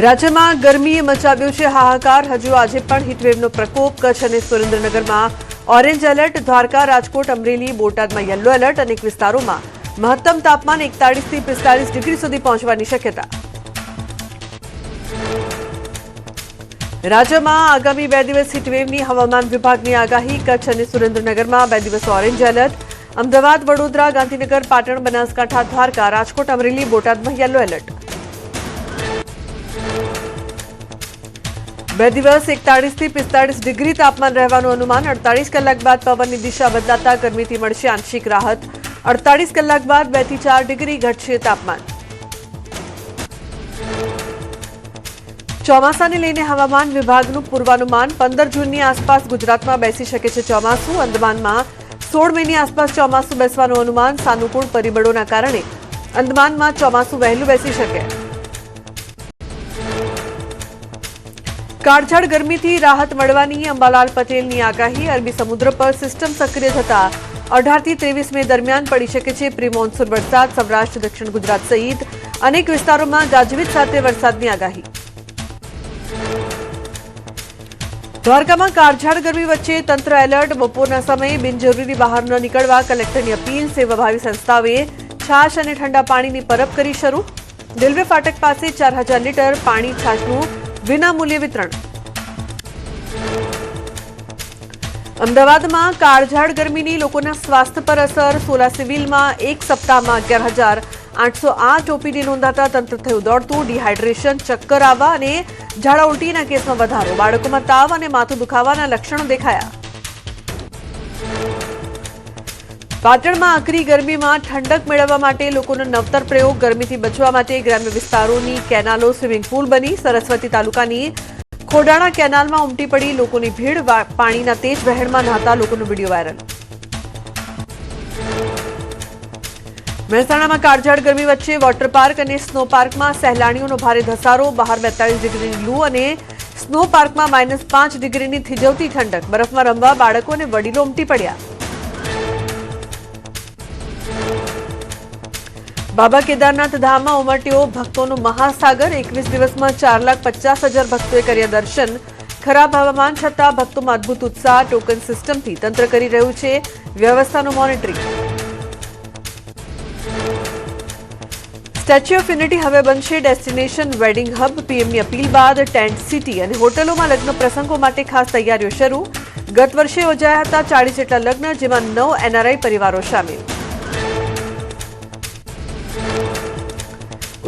રાજ્યમાં ગરમીએ મચાવ્યો છે હાહાકાર. હજુ આજે પણ હીટવેવનો પ્રકોપ. કચ્છ અને સુરેન્દ્રનગરમાં ઓરેન્જ એલર્ટ. દ્વારકા, રાજકોટ, અમરેલી, બોટાદમાં યલો એલર્ટ. અનેક વિસ્તારોમાં મહત્તમ તાપમાન 41 થી 45 ડિગ્રી સુધી પહોંચવાની શક્યતા. રાજ્યમાં આગામી 2 દિવસ હીટવેવની હવામાન વિભાગની આગાહી. કચ્છ અને સુરેન્દ્રનગરમાં 2 દિવસ ઓરેન્જ એલર્ટ. અમદાવાદ, વડોદરા, ગાંધીનગર, પાટણ, બનાસકાંઠા, દ્વારકા, રાજકોટ, અમરેલી, બોટાદમાં યલો એલર્ટ. 2 દિવસ 41 થી 45 ડિગ્રી તાપમાન રહેવાનું અનુમાન. 48 કલાક બાદ પવનની દિશા બદલાતા ગરમીથી મળશે આંશિક રાહત. 48 કલાક બાદ 2 થી 4 ડિગ્રી ઘટશે તાપમાન. ચોમાસાને લઈને હવામાન વિભાગનું પૂર્વાનુમાન. 15 જૂનની આસપાસ ગુજરાતમાં બેસી શકે છે ચોમાસું. અંદમાનમાં 16 મેની આસપાસ ચોમાસું બેસવાનું અનુમાન. સાનુકૂળ પરિબળોના કારણે અંદમાનમાં ચોમાસું વહેલું બેસી શકે. કાળઝાળ ગરમીથી રાહત મળવાની અંબાલાલ પટેલની આગાહી. અરબી સમુદ્ર પર સિસ્ટમ સક્રિય થતા 18 થી 23 મે દરમિયાન પડી શકે છે પ્રી મોન્સૂન વરસાદ. સૌરાષ્ટ્ર, દક્ષિણ ગુજરાત સહિત અનેક વિસ્તારોમાં ગાજવીજ સાથે વરસાદની આગાહી. દ્વારકામાં કાળઝાળ ગરમી વચ્ચે તંત્ર એલર્ટ. બપોરના સમયે બિનજરૂરી બહાર ન નીકળવા કલેક્ટરની અપીલ. સેવાભાવી સંસ્થાઓએ છાશ અને ઠંડા પાણીની પરબ કરી શરૂ. રેલવે ફાટક પાસે 4000 લીટર પાણી છાશનું વિનામૂલ્યે વિતરણ. અમદાવાદમાં કાળઝાળ ગરમીની લોકોના સ્વાસ્થ્ય પર અસર. સોલા સિવિલમાં એક સપ્તાહમાં 11,808 ઓપીડી નોંધાતા તંત્ર થયું દોડતું. ડિહાઇડ્રેશન, ચક્કર આવવા અને ઝાડા ઉલટીના કેસમાં વધારો. બાળકોમાં તાવ અને માથું દુખાવાના લક્ષણો દેખાયા. પાટણમાં આકરી ગરમીમાં ઠંડક મેળવવા માટે લોકોનો નવતર પ્રયોગ. ગરમીથી બચવા માટે ગ્રામ્ય વિસ્તારોની કેનાલો સ્વિમિંગ પુલ બની. સરસ્વતી તાલુકાની ખોડાણા કેનાલમાં ઉમટી પડી લોકોની ભીડ. પાણીના તેજ વહેણમાં નહાતા લોકોનો વિડીયો વાયરલ. મહેસાણામાં કાળઝાળ ગરમી વચ્ચે વોટર પાર્ક અને સ્નો પાર્કમાં સહેલાણીઓનો ભારે ધસારો. બહાર 42 ડિગ્રીની લૂ અને સ્નો પાર્કમાં -5 ડિગ્રીની થીજવતી ઠંડક. બરફમાં રમવા બાળકો અને વડીલો ઉમટી પડ્યા. બાબા કેદારનાથ ધામમાં ઉમટ્યો ભક્તોનો મહાસાગર. 21 દિવસમાં 4,50,000 ભક્તોએ કર્યા દર્શન. ખરાબ હવામાન છતાં ભક્તોમાં અદભુત ઉત્સાહ. ટોકન સિસ્ટમથી તંત્ર કરી રહ્યું છે વ્યવસ્થાનું મોનિટરિંગ. સ્ટેચ્યુ ઓફ યુનિટી હવે બનશે ડેસ્ટિનેશન વેડિંગ હબ. પીએમની અપીલ બાદ ટેન્ટ સિટી અને હોટલોમાં લગ્ન પ્રસંગો માટે ખાસ તૈયારીઓ શરૂ. ગત વર્ષે યોજાયા હતા 40 જેટલા લગ્ન, જેમાં 9 એનઆરઆઈ પરિવારો સામેલ.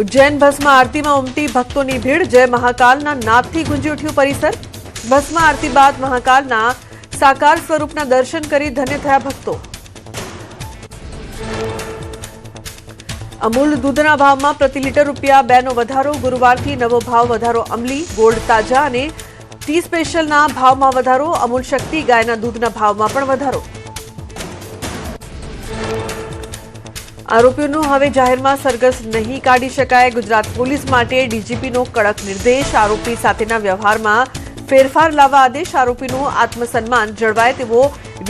ઉજ્જૈન ભસ્મ આરતીમાં ઉમટી ભક્તોની ભીડ. જય મહાકાલના નાદથી ગુંજી ઉઠ્યું પરિસર. ભસ્મ આરતી બાદ મહાકાલના સાકાર સ્વરૂપના દર્શન કરી ધન્ય થયા ભક્તો. અમૂલ દૂધના ભાવમાં પ્રતિ લીટર ₹2 નો વધારો. ગુરુવારથી નવો ભાવ વધારો અમલી. ગોલ્ડ તાજા અને ટી સ્પેશિયલના ભાવમાં વધારો. અમૂલ શક્તિ ગાયના દૂધના ભાવમાં પણ વધારો. આરોપીઓનું હવે જાહેરમાં સરઘસ નહીં કાઢી શકાય. ગુજરાત પોલીસ માટે ડીજીપીનો કડક નિર્દેશ. આરોપી સાથેના વ્યવહારમાં ફેરફાર લાવવા આદેશ. આરોપીનું આત્મસન્માન જળવાય તેવો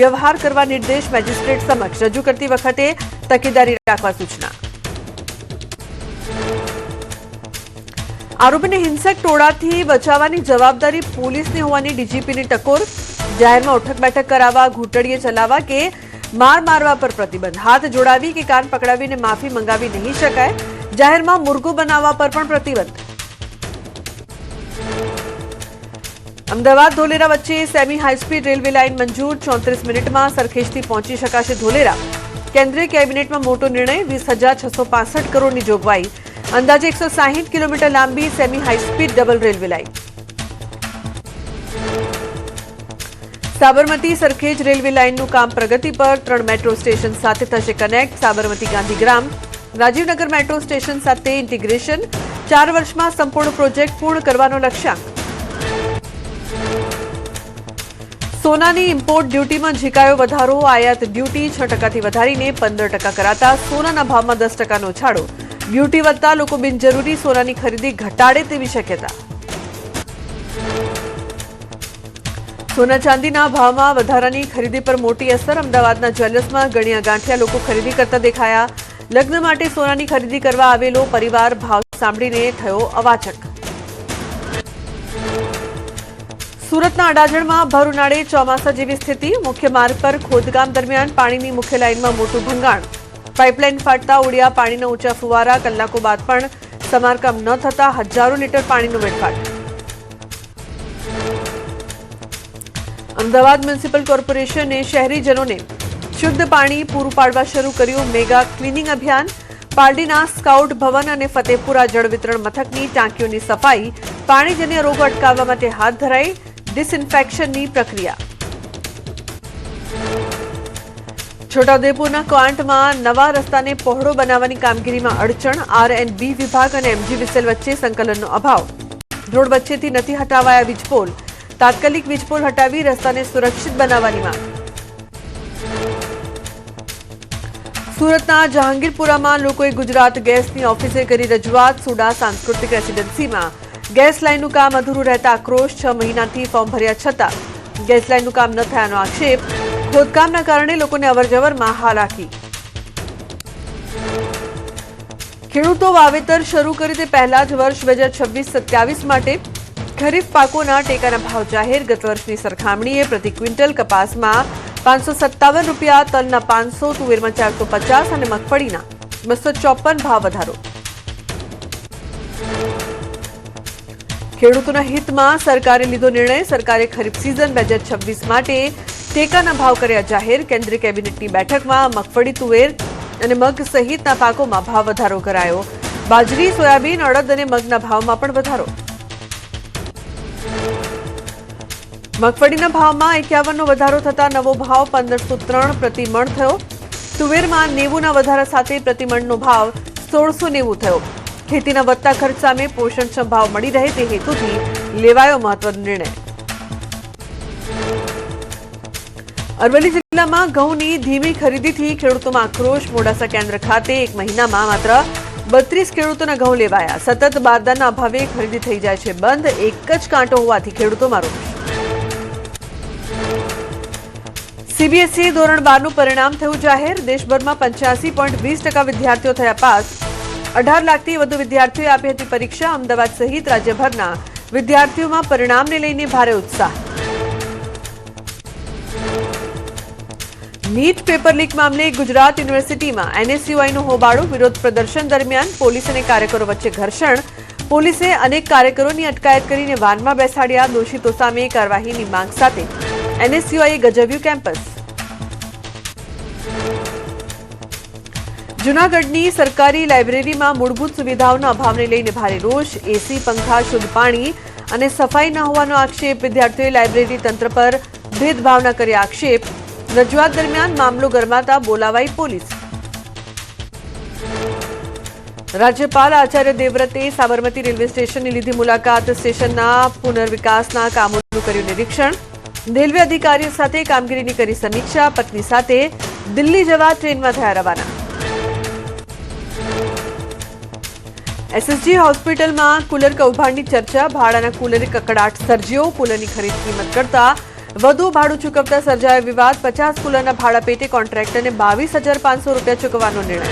વ્યવહાર કરવા નિર્દેશ. મેજિસ્ટ્રેટ સમક્ષ રજૂ કરતી વખતે તકેદારી રાખવા સૂચના. આરોપીને હિંસક ટોળાથી બચાવવાની જવાબદારી પોલીસની હોવાની ડીજીપીની ટકોર. જાહેરમાં ઉઠક બેઠક કરાવવા, ઘૂંટડીએ ચલાવવા કે માર મારવા પર પ્રતિબંધ. હાથ જોડાવી કે કાન પકડાવીને માફી મંગાવી નહીં શકાય. જાહેરમાં મુર્ગો બનાવવા પર પણ પ્રતિબંધ. અમદાવાદ ધોલેરા વચ્ચે સેમી હાઈસ્પીડ રેલવે લાઇન મંજૂર. 34 મિનિટમાં સરખેજથી પહોંચી શકાશે ધોલેરા. કેન્દ્રીય કેબિનેટમાં મોટો નિર્ણય. 20,665 કરોડની જોગવાઈ. અંદાજે 160 કિલોમીટર લાંબી semi high speed double railway line. Sabarmati Sarkhej railway લાઇનનું કામ પ્રગતિ પર. 3 મેટ્રો સ્ટેશન સાથે થશે connect. Sabarmati Gandhigram, Rajivnagar metro station સાથે ઇન્ટિગ્રેશન. 4 વર્ષમાં સંપૂર્ણ પ્રોજેક્ટ પૂર્ણ કરવાનો લક્ષ્યાંક. સોનાની ઇમ્પોર્ટ ડ્યુટીમાં ઝીકાયો વધારો. આયાત ડ્યુટી 6% વધારીને 15% કરાતા સોનાના ભાવમાં 10%નો ઉછાળો. ડ્યુટી વધતા લોકો બિનજરૂરી સોનાની ખરીદી ઘટાડે તેવી શક્યતા. સોના ચાંદીના ભાવમાં વધારાની ખરીદી પર મોટી અસર. અમદાવાદના જ્વેલર્સમાં ગણ્યા ગાંઠિયા લોકો ખરીદી કરતા દેખાયા. લગ્ન માટે સોનાની ખરીદી કરવા આવેલો પરિવાર ભાવ સાંભળીને થયો અવાચક. સુરતના અડાજણમાં ભર ઉનાળે ચોમાસા જેવી સ્થિતિ. મુખ્ય માર્ગ પર ખોદકામ દરમિયાન પાણીની મુખ્ય લાઇનમાં મોટું ભંગાણ. પાઇપલાઇન ફાટતા ઉડ્યા પાણીના ઊંચા ફુવારા. કલાકો બાદ પણ સમારકામ ન થતા હજારો લીટર પાણીનો વેડફાટ. અમદાવાદ મ્યુનિસિપલ કોર્પોરેશને શહેરીજનોને શુદ્ધ પાણી પૂરું પાડવા શરૂ કર્યું મેગા ક્લિનિંગ અભિયાન. પારડીના સ્કાઉટ ભવન અને ફતેપુરા જળ વિતરણ મથકની ટાંકીઓની સફાઈ. પાણીજન્ય રોગો અટકાવવા માટે હાથ ધરાઈ ડિસઇન્ફેક્શનની પ્રક્રિયા. છોટાઉદેપુરના ક્વાંટમાં નવા રસ્તાને પહોળો બનાવવાની કામગીરીમાં અડચણ. R&B વિભાગ અને MGVCL વચ્ચે સંકલનનો અભાવ. રોડ વચ્ચેથી નથી હટાવાયા વીજપોલ. તાત્કાલિક વીજપોલ હટાવી રસ્તાને સુરક્ષિત બનાવવાની માંગ. સુરતના જહાંગીરપુરામાં લોકોએ ગુજરાત ગેસની ઓફિસે કરી રજૂઆત. સુડા સાંસ્કૃતિક રેસીડેન્સીમાં ગેસ લાઇનનું કામ અધૂરું રહેતા આક્રોશ. 6 મહિનાથી ફોર્મ ભર્યા છતાં ગેસ લાઇનનું કામ ન થયાનો આક્ષેપ. ખોદકામના કારણે લોકોને અવરજવરમાં હાલાકી. ખેડૂતો વાવેતર શરૂ કરી તે પહેલા જ વર્ષ 2026-27 માટે ખરીફ પાકોના ટેકાના ભાવ જાહેર. ગત વર્ષની સરખામણીએ પ્રતિ ક્વિન્ટલ કપાસમાં ₹557, તલના 500, તુવેરમાં 450 અને મગફળીના 254 ભાવ વધારો. ખેડૂતોના હિતમાં સરકારે લીધો નિર્ણય. સરકારે ખરીફ સિઝન 2026 માટે ટેકાના ભાવ કર્યા જાહેર. કેન્દ્રીય કેબિનેટની બેઠકમાં મગફળી, તુવેર અને મગ સહિતના પાકોમાં ભાવ વધારો કરાયો. બાજરી, સોયાબીન, અડદ અને મગના ભાવમાં પણ વધારો. મગફળીના ભાવમાં 51નો વધારો થતા નવો ભાવ 1503 પ્રતિ મણ થયો. તુવેરમાં 90ના વધારા સાથે પ્રતિ મણનો ભાવ 1690 થયો. ખેતીના વધતા ખર્ચ સામે પોષણક્ષમ ભાવ મળી રહે તે હેતુથી લેવાયો મહત્વનો નિર્ણય. અરવલ્લી જિલ્લામાં ઘઉંની ધીમી ખરીદીથી ખેડૂતોમાં આક્રોશ. મોડાસા કેન્દ્ર ખાતે 1 મહિનામાં માત્ર 32 ખેડૂતોના ઘઉં લેવાયા. સતત બારદાના અભાવે ખરીદી થઈ જાય છે બંધ. એક જ કાંટો હોવાથી ખેડૂતોમાં રોષ. CBSE ધોરણ 12નું પરિણામ થયું જાહેર. દેશભરમાં 85.20% વિદ્યાર્થીઓ થયા પાસ. 18 લાખથી વધુ વિદ્યાર્થીઓએ આપી હતી પરીક્ષા. અમદાવાદ સહિત રાજ્યભરના વિદ્યાર્થીઓમાં પરિણામને લઈને ભારે ઉત્સાહ. નીટ પેપર લીક મામલે ગુજરાત યુનિવર્સિટીમાં NSUIનો હોબાળો. વિરોધ પ્રદર્શન દરમિયાન પોલીસ અને કાર્યકરો વચ્ચે ઘર્ષણ. પોલીસે અનેક કાર્યકરોની અટકાયત કરીને વાનમાં બેસાડ્યા. દોષિતો સામે કાર્યવાહીની માંગ સાથે NSUIએ ગજવ્યું કેમ્પસ. જૂનાગઢની સરકારી લાઇબ્રેરીમાં મૂળભૂત સુવિધાઓના અભાવને લઈને ભારે રોષ. AC, પંખા, શુદ્ધ પાણી અને સફાઈ ન હોવાનો આક્ષેપ. વિદ્યાર્થીઓએ લાઇબ્રેરી તંત્ર પર ભેદભાવના કર્યા આક્ષેપ. રજૂઆત દરમિયાન મામલો ગરમાતા બોલાવાઈ પોલીસ. રાજ્યપાલ આચાર્ય દેવવ્રતે સાબરમતી રેલવે સ્ટેશનની લીધી મુલાકાત. સ્ટેશનના પુનર્વિકાસના કામોનું કર્યું નિરીક્ષણ. રેલવે અધિકારીઓ સાથે કામગીરીની કરી સમીક્ષા. પત્ની સાથે દિલ્હી જવા ટ્રેનમાં થયા રવાના. SSG હોસ્પિટલમાં કુલર કૌભાંડની ચર્ચા. ભાડાના કુલરે કકડાટ સર્જ્યો. કુલરની ખરીદ કિંમત કરતા વધુ ભાડું ચૂકવતા સર્જાયો વિવાદ. 50 કુલરના ભાડા પેટે કોન્ટ્રાક્ટરને ₹22,500 ચૂકવવાનો નિર્ણય.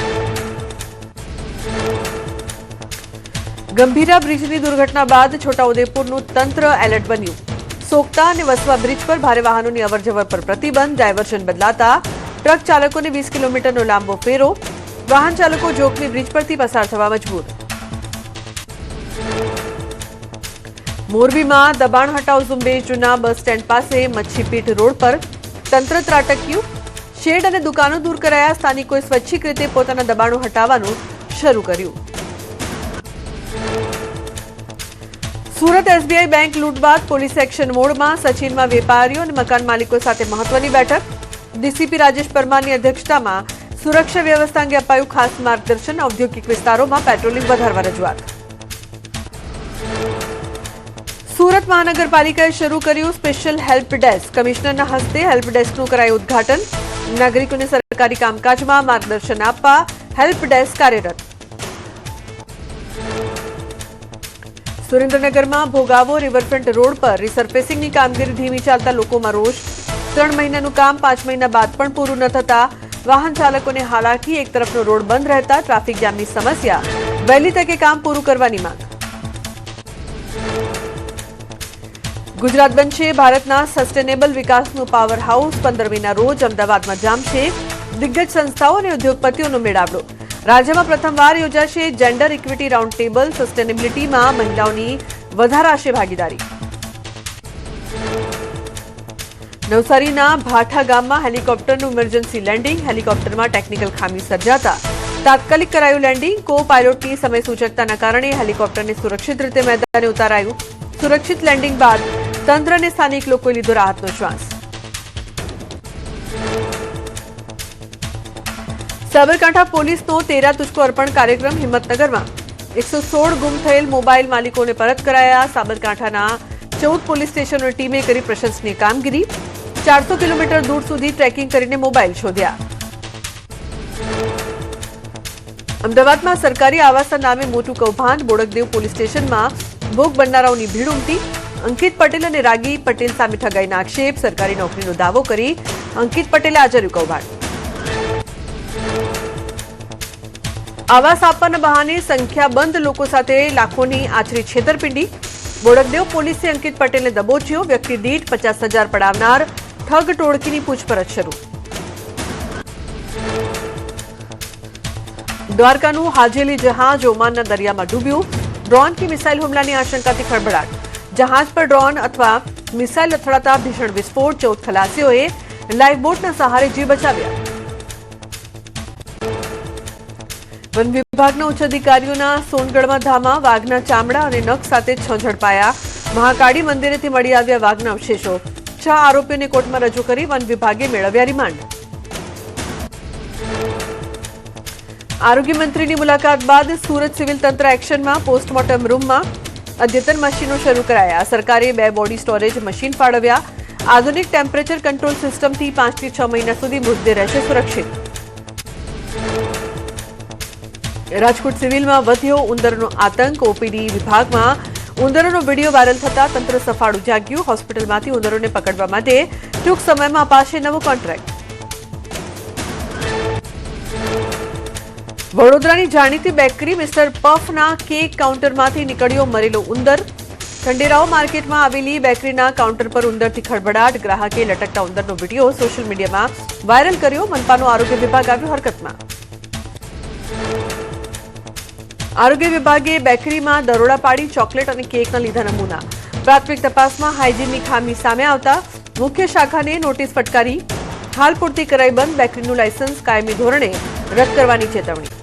ગંભીરા બ્રિજની દુર્ઘટના બાદ છોટાઉદેપુરનું તંત્ર એલર્ટ બન્યું. સોગતા અને વસવા બ્રિજ પર ભારે વાહનોની અવરજવર પર પ્રતિબંધ. ડાયવર્ઝન બદલાતા ટ્રક ચાલકોને 20 કિલોમીટરનો લાંબો ફેરો. વાહન ચાલકો જોખમી બ્રિજ પરથી પસાર થવા મજબૂર. મોરબીમાં દબાણ હટાવ ઝુંબેશ. જૂના બસ સ્ટેન્ડ પાસે મચ્છીપીઠ રોડ પર તંત્ર ત્રાટક્યું. શેડ અને દુકાનો દૂર કરાયા. સ્થાનિકોએ સ્વૈચ્છિક રીતે પોતાના દબાણો હટાવવાનું શરૂ કર્યું. સુરત SBI બેંક લૂંટ બાદ પોલીસ એક્શન મોડમાં. સચિનમાં વેપારીઓ અને મકાન માલિકો સાથે મહત્વની બેઠક. DCP રાજેશ પરમારની અધ્યક્ષતામાં સુરક્ષા વ્યવસ્થા અંગે અપાયું ખાસ માર્ગદર્શન. ઔદ્યોગિક વિસ્તારોમાં પેટ્રોલિંગ વધારવા રજૂઆત. સુરત મહાનગરપાલિકાએ શરૂ કર્યું સ્પેશિયલ હેલ્પ ડેસ્ક. કમિશનરના હસ્તે હેલ્પ ડેસ્કનું કરાયું ઉદ્ઘાટન. નાગરિકોને સરકારી કામકાજમાં માર્ગદર્શન આપવા હેલ્પ ડેસ્ક કાર્યરત. સુરેન્દ્રનગરમાં ભોગાવો રિવરફ્રન્ટ રોડ પર રિસર્ફેસિંગની કામગીરી ધીમી ચાલતા લોકોમાં રોષ. 3 મહિનાનું કામ 5 મહિના બાદ પણ પૂરું ન થતા વાહન ચાલકોને હાલાકી. એક તરફનો રોડ બંધ રહેતા ટ્રાફિક જામની સમસ્યા. વહેલી તકે કામ પૂરું કરવાની માંગ. ગુજરાત બનશે ભારતના સસ્ટેનેબલ વિકાસનું પાવર હાઉસ 15મીના રોજ અમદાવાદમાં જામશે દિગ્ગજ સંસ્થાઓ અને ઉદ્યોગપતિઓનો મેળાવડો. રાજ્યમાં પ્રથમવાર યોજાશે જેન્ડર ઇક્વિટી રાઉન્ડ ટેબલ. સસ્ટેનેબિલિટીમાં મહિલાઓની વધારાશે ભાગીદારી. નવસારીના ભાઠા ગામમાં હેલિકોપ્ટરનું ઇમરજન્સી લેન્ડિંગ. હેલિકોપ્ટરમાં ટેકનિકલ ખામી સર્જાતા તાત્કાલિક કરાયું લેન્ડિંગ. કો પાયલોટની સમય સૂચકતાના કારણે હેલિકોપ્ટરને સુરક્ષિત રીતે મેદાને ઉતારાયું. સુરક્ષિત લેન્ડિંગ બાદ તંત્ર અને સ્થાનિક લોકોએ લીધો રાહતનો શ્વાસ. સાબરકાંઠા પોલીસનો 13 તુજકો અર્પણ કાર્યક્રમ. હિંમતનગરમાં 116 ગુમ થયેલ મોબાઈલ માલિકોને પરત કરાયા. સાબરકાંઠાના 14 પોલીસ સ્ટેશનોની ટીમે કરી પ્રશંસનીય કામગીરી. 400 કિલોમીટર દૂર સુધી ટ્રેકિંગ કરીને મોબાઈલ શોધ્યા. અમદાવાદમાં સરકારી આવાસના નામે મોટું કૌભાંડ. બોડકદેવ પોલીસ સ્ટેશનમાં ભોગ બનનારાઓની ભીડ ઉમટી. અંકિત પટેલ અને રાગી પટેલ સામે ઠગાઈના આક્ષેપ. સરકારી નોકરીનો દાવો કરી અંકિત પટેલે આચર્યું કૌભાંડ. આવાસ આપવાના બહાને સંખ્યાબંધ લોકો સાથે લાખોની આચરી છેતરપિંડી. બોડકદેવ પોલીસે અંકિત પટેલને દબોચ્યો. વ્યક્તિ દીઠ 50,000 પડાવનાર ઠગ ટોળકીની પૂછપરછ શરૂ. દ્વારકાનું હાજેલી જહાજ ઓમાનના દરિયામાં ડૂબ્યું. ડ્રોન કે મિસાઇલ હુમલાની આશંકાથી ખળભળાટ. જહાજ પર ડ્રોન અથવા મિસાઇલ અથડાતા ભીષણ વિસ્ફોટ. 14 ખલાસીઓએ લાઈફ બોટના સહારે જીવ બચાવ્યા. વન વિભાગના ઉચ્ચ અધિકારીઓના સોનગઢમાં ધામા. વાઘના ચામડા અને નખ સાથે 6 ઝડપાયા. મહાકાળી મંદિરેથી મળી આવ્યા વાઘના અવશેષો. 6 આરોપીઓને કોર્ટમાં રજૂ કરી વન વિભાગે મેળવ્યા રિમાન્ડ. આરોગ્ય મંત્રીની મુલાકાત બાદ સુરત સિવિલ તંત્ર એક્શનમાં. પોસ્ટમોર્ટમ રૂમમાં અદ્યતન મશીનો શરૂ કરાયા. સરકારે 2 બોડી સ્ટોરેજ મશીન ફાળવ્યા. આધુનિક ટેમ્પરેચર કંટ્રોલ સિસ્ટમથી 5 થી 6 મહિના સુધી મૃતદેહ રહેશે સુરક્ષિત. રાજકોટ સિવિલમાં વધ્યો ઉંદરનો આતંક. ઓપીડી વિભાગમાં ઉંદરોનો વિડીયો વાયરલ થતા તંત્ર સફાળું જાગ્યું. હોસ્પિટલમાંથી ઉંદરોને પકડવા માટે ટૂંક સમયમાં અપાશે નવો કોન્ટ્રાક્ટ. વડોદરાની જાણીતી બેકરી મિસ્ટર પફના કેક કાઉન્ટરમાંથી નીકળ્યો મરેલો ઉંદર. ખંડેરાવ માર્કેટમાં આવેલી બેકરીના કાઉન્ટર પર ઉંદરથી ખળભળાટ. ગ્રાહકે લટકતા ઉંદરનો વિડીયો સોશિયલ મીડિયામાં વાયરલ કર્યો. મનપાનો આરોગ્ય વિભાગ આવ્યો હરકતમાં. આરોગ્ય વિભાગે બેકરીમાં દરોડા પાડી ચોકલેટ અને કેકના લીધા નમૂના. પ્રાથમિક તપાસમાં હાઇજીનની ખામી સામે આવતા મુખ્ય શાખાને નોટિસ ફટકારી. હાલ પૂરતી કરાઈ બંધ. બેકરીનું લાયસન્સ કાયમી ધોરણે રદ કરવાની ચેતવણી.